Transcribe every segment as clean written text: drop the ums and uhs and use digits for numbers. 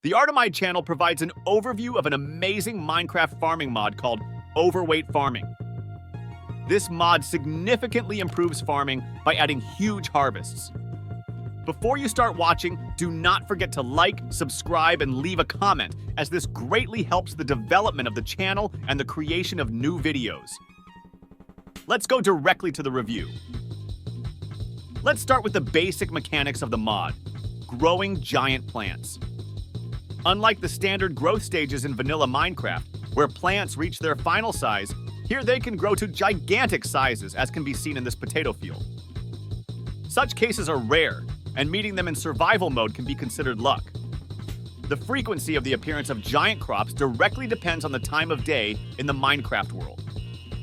The ARTEMINE channel provides an overview of an amazing Minecraft farming mod called Overweight Farming. This mod significantly improves farming by adding huge harvests. Before you start watching, do not forget to like, subscribe, and leave a comment, as this greatly helps the development of the channel and the creation of new videos. Let's go directly to the review. Let's start with the basic mechanics of the mod: growing giant plants. Unlike the standard growth stages in vanilla Minecraft, where plants reach their final size, here they can grow to gigantic sizes, as can be seen in this potato field. Such cases are rare, and meeting them in survival mode can be considered luck. The frequency of the appearance of giant crops directly depends on the time of day in the Minecraft world.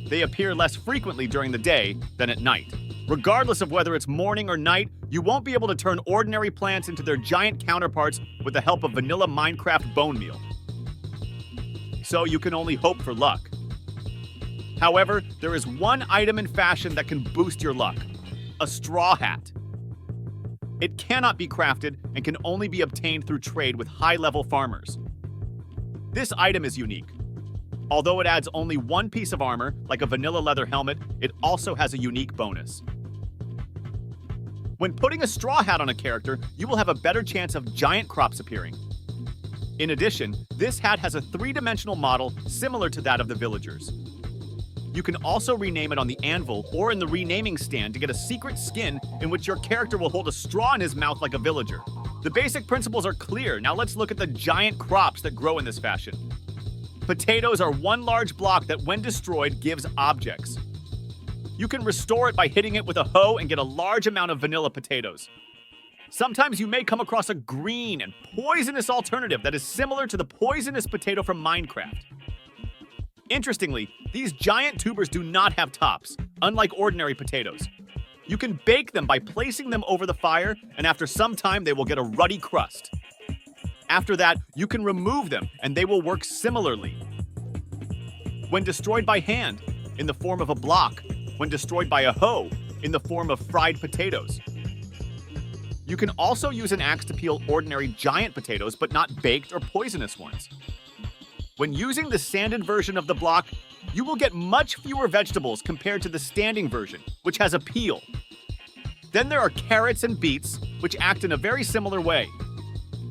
They appear less frequently during the day than at night. Regardless of whether it's morning or night, you won't be able to turn ordinary plants into their giant counterparts with the help of vanilla Minecraft bone meal. So you can only hope for luck. However, there is one item in fashion that can boost your luck: a straw hat. It cannot be crafted and can only be obtained through trade with high-level farmers. This item is unique. Although it adds only one piece of armor, like a vanilla leather helmet, it also has a unique bonus. When putting a straw hat on a character, you will have a better chance of giant crops appearing. In addition, this hat has a three-dimensional model similar to that of the villagers. You can also rename it on the anvil or in the renaming stand to get a secret skin in which your character will hold a straw in his mouth like a villager. The basic principles are clear. Now let's look at the giant crops that grow in this fashion. Potatoes are one large block that, when destroyed, gives objects. You can restore it by hitting it with a hoe and get a large amount of vanilla potatoes. Sometimes you may come across a green and poisonous alternative that is similar to the poisonous potato from Minecraft. Interestingly, these giant tubers do not have tops, unlike ordinary potatoes. You can bake them by placing them over the fire, and after some time they will get a ruddy crust. After that, you can remove them, and they will work similarly. When destroyed by hand, in the form of a block; when destroyed by a hoe, in the form of fried potatoes. You can also use an axe to peel ordinary giant potatoes, but not baked or poisonous ones. When using the sanded version of the block, you will get much fewer vegetables compared to the standing version, which has a peel. Then there are carrots and beets, which act in a very similar way.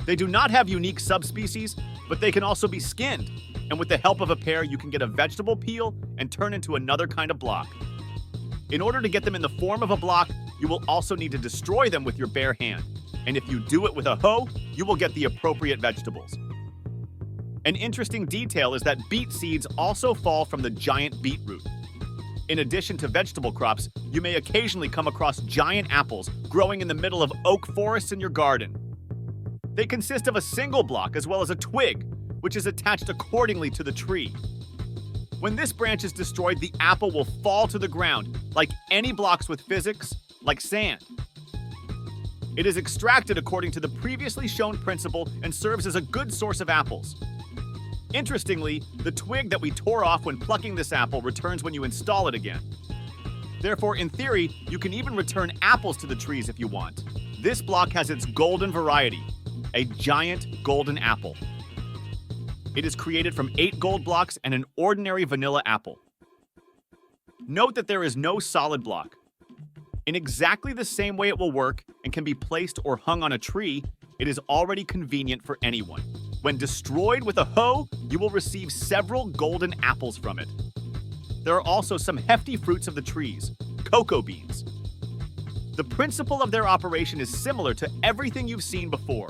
They do not have unique subspecies, but they can also be skinned, and with the help of a pair, you can get a vegetable peel and turn into another kind of block. In order to get them in the form of a block, you will also need to destroy them with your bare hand, and if you do it with a hoe, you will get the appropriate vegetables. An interesting detail is that beet seeds also fall from the giant beetroot. In addition to vegetable crops, you may occasionally come across giant apples growing in the middle of oak forests in your garden. They consist of a single block as well as a twig, which is attached accordingly to the tree. When this branch is destroyed, the apple will fall to the ground, like any blocks with physics, like sand. It is extracted according to the previously shown principle and serves as a good source of apples. Interestingly, the twig that we tore off when plucking this apple returns when you install it again. Therefore, in theory, you can even return apples to the trees if you want. This block has its golden variety, a giant golden apple. It is created from 8 gold blocks and an ordinary vanilla apple. Note that there is no solid block. In exactly the same way it will work and can be placed or hung on a tree, it is already convenient for anyone. When destroyed with a hoe, you will receive several golden apples from it. There are also some hefty fruits of the trees, cocoa beans. The principle of their operation is similar to everything you've seen before.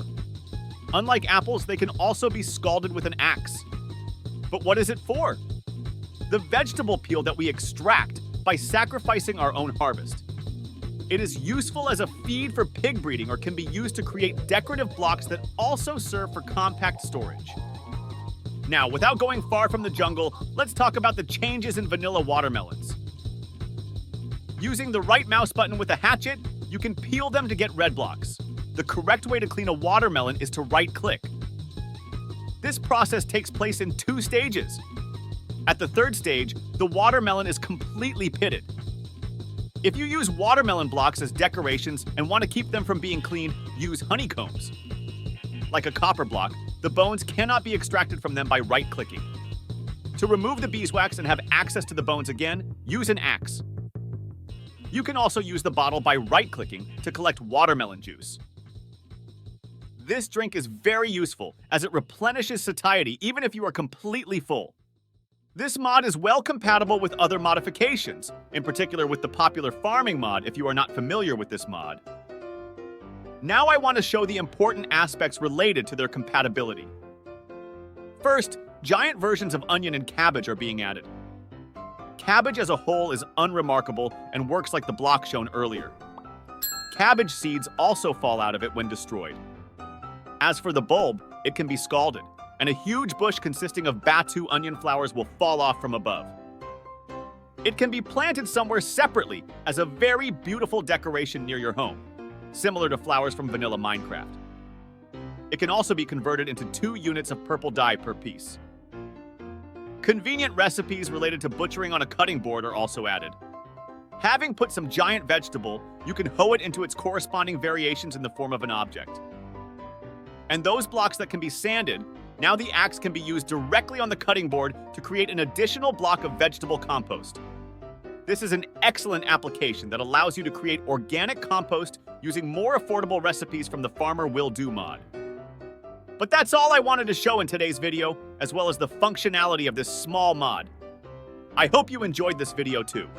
Unlike apples, they can also be scalded with an axe. But what is it for? The vegetable peel that we extract by sacrificing our own harvest. It is useful as a feed for pig breeding or can be used to create decorative blocks that also serve for compact storage. Now, without going far from the jungle, let's talk about the changes in vanilla watermelons. Using the right mouse button with a hatchet, you can peel them to get red blocks. The correct way to clean a watermelon is to right-click. This process takes place in 2 stages. At the 3rd stage, the watermelon is completely pitted. If you use watermelon blocks as decorations and want to keep them from being cleaned, use honeycombs. Like a copper block, the bones cannot be extracted from them by right-clicking. To remove the beeswax and have access to the bones again, use an axe. You can also use the bottle by right-clicking to collect watermelon juice. This drink is very useful as it replenishes satiety even if you are completely full. This mod is well compatible with other modifications, in particular with the popular farming mod if you are not familiar with this mod. Now I want to show the important aspects related to their compatibility. First, giant versions of onion and cabbage are being added. Cabbage as a whole is unremarkable and works like the block shown earlier. Cabbage seeds also fall out of it when destroyed. As for the bulb, it can be scalded, and a huge bush consisting of batu onion flowers will fall off from above. It can be planted somewhere separately as a very beautiful decoration near your home, similar to flowers from vanilla Minecraft. It can also be converted into 2 units of purple dye per piece. Convenient recipes related to butchering on a cutting board are also added. Having put some giant vegetable, you can hoe it into its corresponding variations in the form of an object. And those blocks that can be sanded, now the axe can be used directly on the cutting board to create an additional block of vegetable compost. This is an excellent application that allows you to create organic compost using more affordable recipes from the Farmer Will Do mod. But that's all I wanted to show in today's video, as well as the functionality of this small mod. I hope you enjoyed this video too.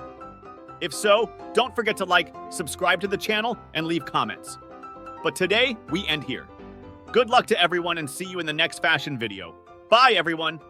If so, don't forget to like, subscribe to the channel, and leave comments. But today, we end here. Good luck to everyone and see you in the next fashion video. Bye, everyone!